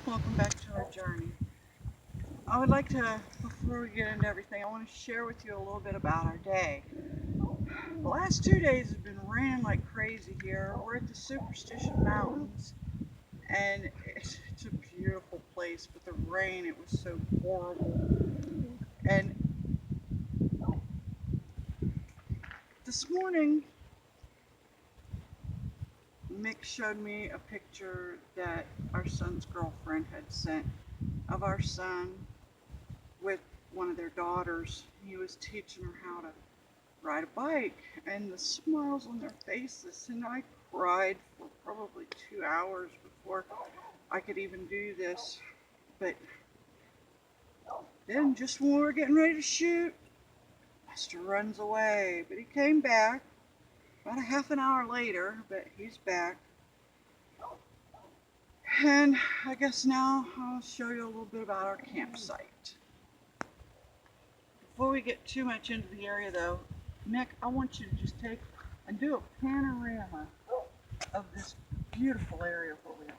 Welcome back to our journey. I would like to, before we get into everything, I want to share with you a little bit about our day. The last 2 days have been raining like crazy here. We're at the Superstition Mountains, and it's a beautiful place, but the rain, it was so horrible. And this morning, Mick showed me a picture that our son's girlfriend had sent of our son with one of their daughters. He was teaching her how to ride a bike, and the smiles on their faces, and I cried for probably 2 hours before I could even do this. But then just when we were getting ready to shoot, Buster runs away, but he came back about a half an hour later, but he's back. And I guess now I'll show you a little bit about our campsite. Before we get too much into the area though, Nick, I want you to just take and do a panorama of this beautiful area where we are.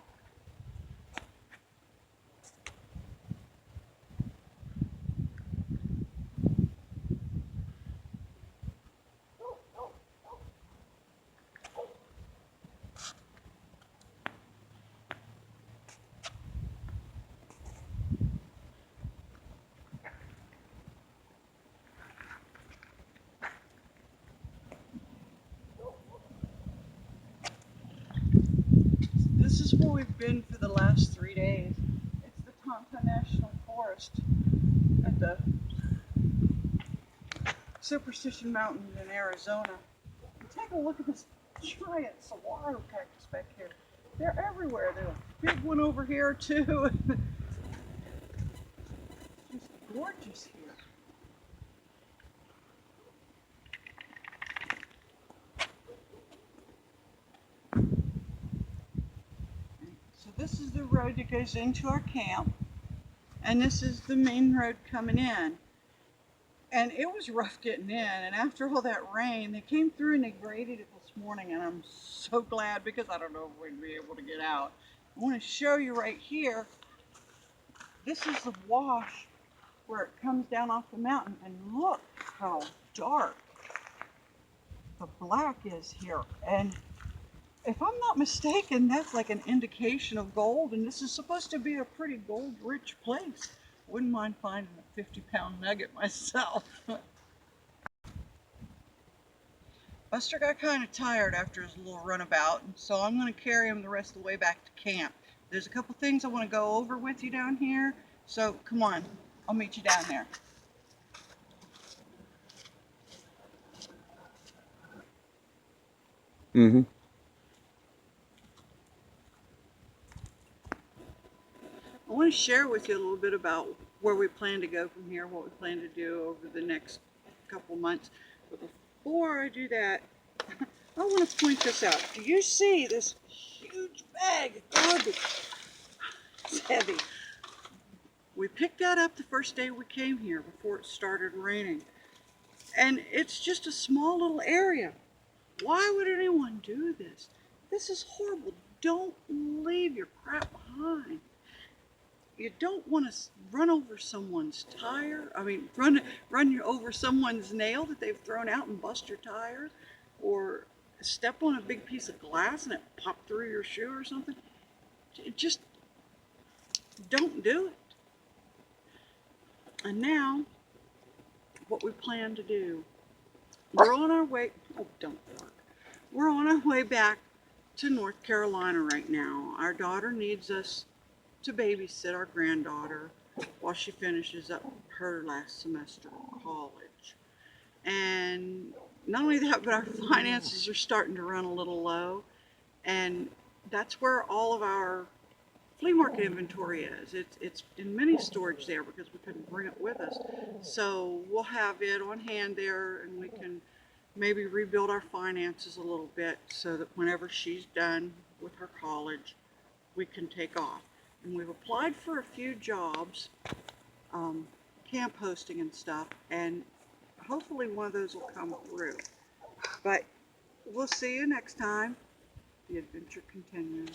This is where we've been for the last 3 days. It's the Tonto National Forest at the Superstition Mountains in Arizona. And take a look at this giant saguaro cactus back here. They're everywhere. There's a big one over here too. It's just gorgeous here. So this is the road that goes into our camp, and this is the main road coming in. And it was rough getting in, and after all that rain, they came through and they graded it this morning, and I'm so glad because I don't know if we'd be able to get out. I want to show you right here. This is the wash where it comes down off the mountain, and look how dark the black is here. And if I'm not mistaken, that's like an indication of gold, and this is supposed to be a pretty gold-rich place. Wouldn't mind finding a 50-pound nugget myself. Buster got kind of tired after his little runabout, and so I'm going to carry him the rest of the way back to camp. There's a couple things I want to go over with you down here, so come on, I'll meet you down there. Mm-hmm. I want to share with you a little bit about where we plan to go from here, what we plan to do over the next couple months. But before I do that, I want to point this out. Do you see this huge bag of garbage? It's heavy. We picked that up the first day we came here before it started raining. And it's just a small little area. Why would anyone do this? This is horrible. Don't leave your crap behind. You don't want to run over someone's tire. I mean, run over someone's nail that they've thrown out and bust your tire, or step on a big piece of glass and it pop through your shoe or something. Just don't do it. And now, what we plan to do, we're on our way, oh, don't bark. We're on our way back to North Carolina right now. Our daughter needs us to babysit our granddaughter while she finishes up her last semester of college. And not only that, but our finances are starting to run a little low, and that's where all of our flea market inventory is. It's in mini storage there because we couldn't bring it with us. So we'll have it on hand there, and we can maybe rebuild our finances a little bit so that whenever she's done with her college, we can take off. And we've applied for a few jobs, camp hosting and stuff, and hopefully one of those will come through. But we'll see you next time. The adventure continues.